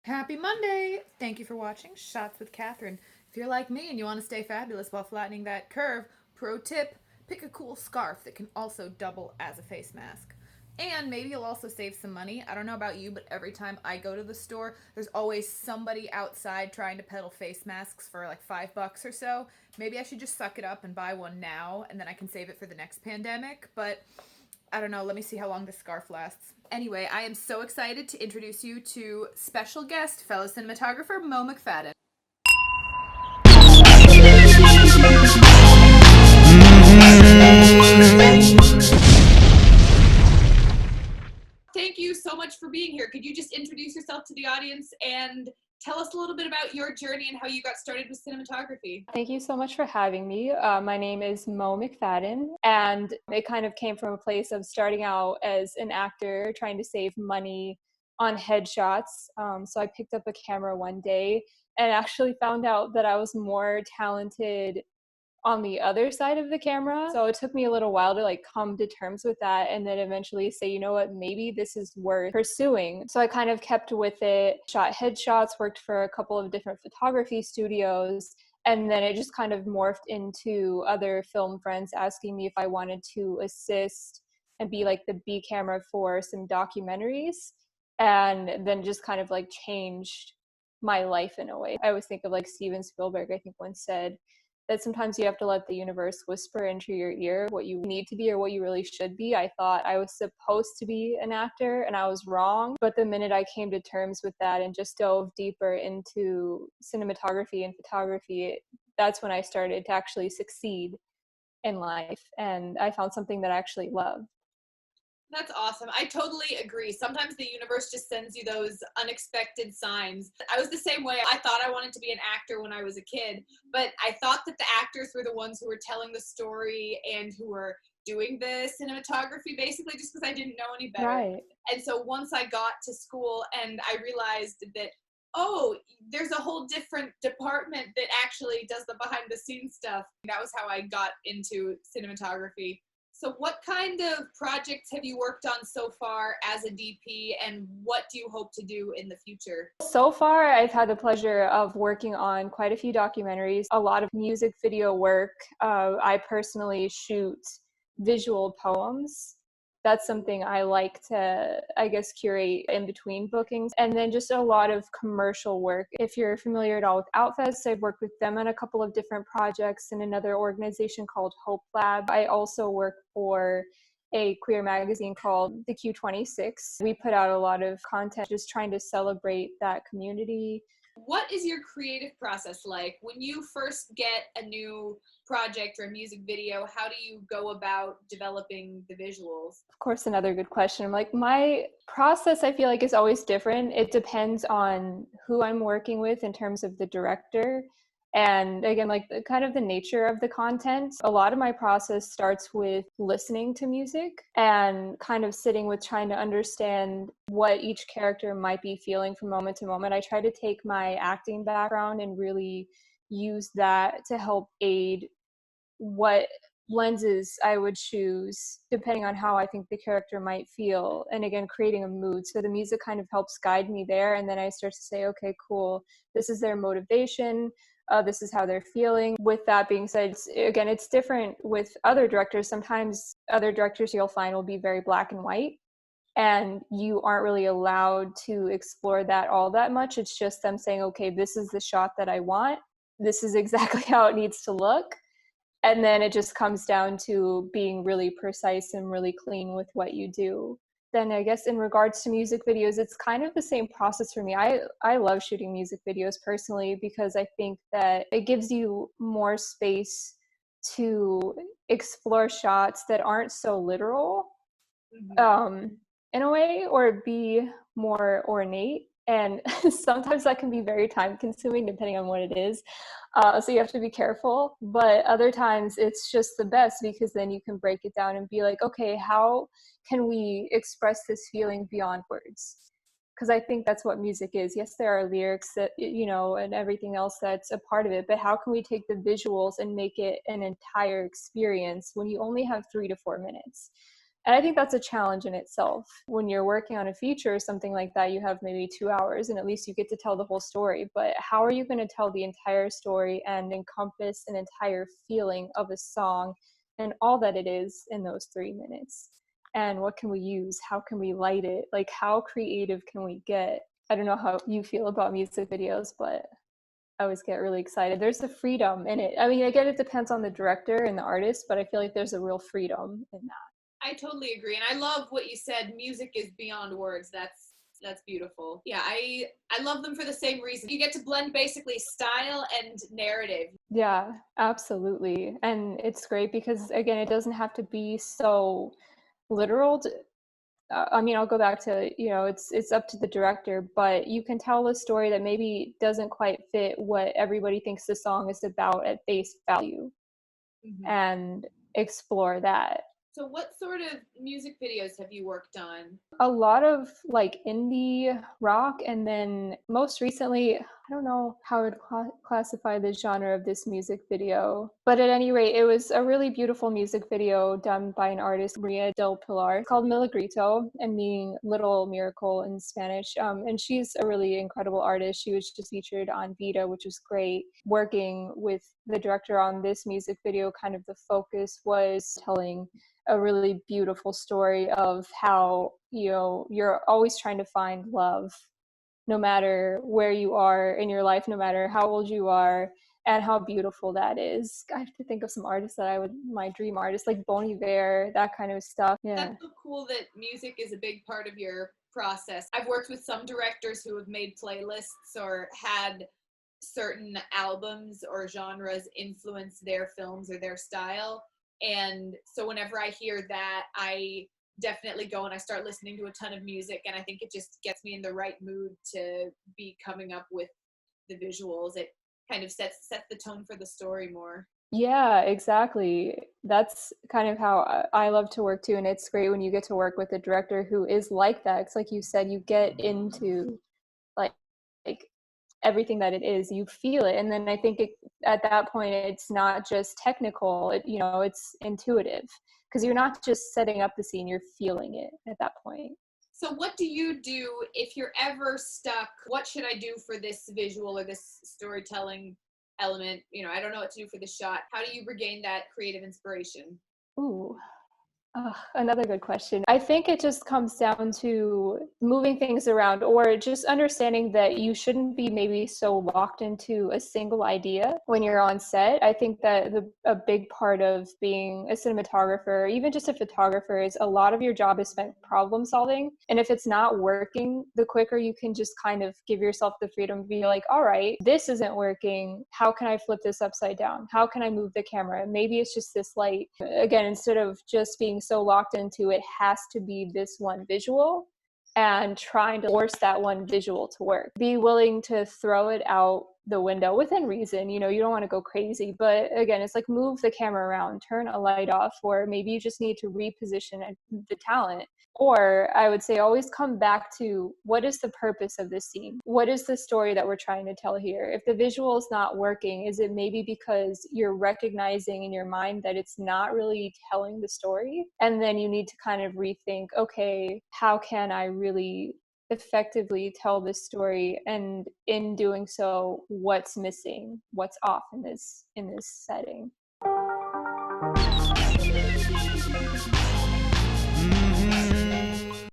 Happy Monday! Thank you for watching Shots with Katherine. If you're like me and you want to stay fabulous while flattening that curve, pro tip, pick a cool scarf that can also double as a face mask. And maybe you'll also save some money. I don't know about you, but every time I go to the store, there's always somebody outside trying to peddle face masks for like $5 or so. Maybe I should just suck it up and buy one now, and then I can save it for the next pandemic. But I don't know. Let me see how long this scarf lasts. Anyway, I am so excited to introduce you to special guest, fellow cinematographer Mo McFadden. Thank you so much for being here. Could you just introduce yourself to the audience and tell us a little bit about your journey and how you got started with cinematography? Thank you so much for having me. My name is Mo McFadden, and it kind of came from a place of starting out as an actor, trying to save money on headshots. So I picked up a camera one day and actually found out that I was more talented on the other side of the camera. So it took me a little while to come to terms with that and then eventually say, you know what, maybe this is worth pursuing. So I kind of kept with it, shot headshots, worked for a couple of different photography studios, and then it just kind of morphed into other film friends asking me if I wanted to assist and be like the B camera for some documentaries, and then just kind of changed my life in a way. I always think of Steven Spielberg, I think once said that sometimes you have to let the universe whisper into your ear what you need to be or what you really should be. I thought I was supposed to be an actor and I was wrong. But the minute I came to terms with that and just dove deeper into cinematography and photography, that's when I started to actually succeed in life. And I found something that I actually love. That's awesome. I totally agree. Sometimes the universe just sends you those unexpected signs. I was the same way. I thought I wanted to be an actor when I was a kid, but I thought that the actors were the ones who were telling the story and who were doing the cinematography basically just because I didn't know any better. Right. And so once I got to school and I realized that, oh, there's a whole different department that actually does the behind the scenes stuff. That was how I got into cinematography. So what kind of projects have you worked on so far as a DP, and what do you hope to do in the future? So far, I've had the pleasure of working on quite a few documentaries, a lot of music video work. I personally shoot visual poems. That's something I like to, I guess, curate in between bookings. And then just a lot of commercial work. If you're familiar at all with Outfest, I've worked with them on a couple of different projects in another organization called Hope Lab. I also work for a queer magazine called the Q26. We put out a lot of content just trying to celebrate that community. What is your creative process like? When you first get a new project or a music video, how do you go about developing the visuals? Of course, another good question. My process, I feel like, is always different. It depends on who I'm working with in terms of the director. And again, kind of the nature of the content. A lot of my process starts with listening to music and kind of sitting with trying to understand what each character might be feeling from moment to moment. I try to take my acting background and really use that to help aid what lenses I would choose depending on how I think the character might feel. And again, creating a mood. So the music kind of helps guide me there. And then I start to say, okay, cool. This is their motivation. This is how they're feeling. With that being said, it's different with other directors. Sometimes other directors you'll find will be very black and white, and you aren't really allowed to explore that all that much. It's just them saying, okay, this is the shot that I want. This is exactly how it needs to look. And then it just comes down to being really precise and really clean with what you do. Then I guess in regards to music videos, it's kind of the same process for me. I love shooting music videos personally because I think that it gives you more space to explore shots that aren't so literal, in a way, or be more ornate. And sometimes that can be very time consuming depending on what it is. So you have to be careful. But other times it's just the best because then you can break it down and be like, okay, how can we express this feeling beyond words? Because I think that's what music is. Yes, there are lyrics that, and everything else that's a part of it. But how can we take the visuals and make it an entire experience when you only have 3 to 4 minutes? And I think that's a challenge in itself. When you're working on a feature or something like that, you have maybe 2 hours and at least you get to tell the whole story. But how are you going to tell the entire story and encompass an entire feeling of a song and all that it is in those 3 minutes? And what can we use? How can we light it? Like, how creative can we get? I don't know how you feel about music videos, but I always get really excited. There's a freedom in it. I mean, again, it depends on the director and the artist, but I feel like there's a real freedom in that. I totally agree, and I love what you said. Music is beyond words. That's beautiful. Yeah, I love them for the same reason. You get to blend basically style and narrative. Yeah, absolutely. And it's great because, again, it doesn't have to be so literal. I mean, I'll go back to, it's up to the director, but you can tell a story that maybe doesn't quite fit what everybody thinks the song is about at face value Mhm. and explore that. So, what sort of music videos have you worked on? A lot of like indie rock, and then most recently, I don't know how I would classify the genre of this music video, but at any rate, it was a really beautiful music video done by an artist, Maria del Pilar, called Milagrito, and meaning little miracle in Spanish. And she's a really incredible artist. She was just featured on Vita, which was great. Working with the director on this music video, kind of the focus was telling a really beautiful story of how, you're always trying to find love no matter where you are in your life, no matter how old you are, and how beautiful that is. I have to think of some artists that my dream artists, like Bon Iver, that kind of stuff. That's Yeah. so cool that music is a big part of your process. I've worked with some directors who have made playlists or had certain albums or genres influence their films or their style. And so whenever I hear that, I definitely go and I start listening to a ton of music, and I think it just gets me in the right mood to be coming up with the visuals. It kind of sets the tone for the story more. Yeah, exactly. That's kind of how I love to work too. And it's great when you get to work with a director who is like that. It's like you said, you get into like like everything that it is, you feel it. And then I think at that point it's not just technical, it's intuitive, because you're not just setting up the scene, you're feeling it at that point. So, what do you do if you're ever stuck? What should I do for this visual or this storytelling element? I don't know what to do for this shot. How do you regain that creative inspiration? Ooh, another good question. I think it just comes down to moving things around, or just understanding that you shouldn't be maybe so locked into a single idea when you're on set. I think that a big part of being a cinematographer, even just a photographer, is a lot of your job is spent problem solving. And if it's not working, the quicker you can just kind of give yourself the freedom to be like, all right, this isn't working. How can I flip this upside down? How can I move the camera? Maybe it's just this light. Again, instead of just being so locked into it has to be this one visual and trying to force that one visual to work. Be willing to throw it out the window within reason. You don't want to go crazy, but again, it's like move the camera around, turn a light off, or maybe you just need to reposition the talent. Or I would say always come back to, what is the purpose of this scene? What is the story that we're trying to tell here? If the visual is not working, is it maybe because you're recognizing in your mind that it's not really telling the story? And then you need to kind of rethink, okay, how can I really effectively tell this story, and in doing so, what's missing, what's off in this setting?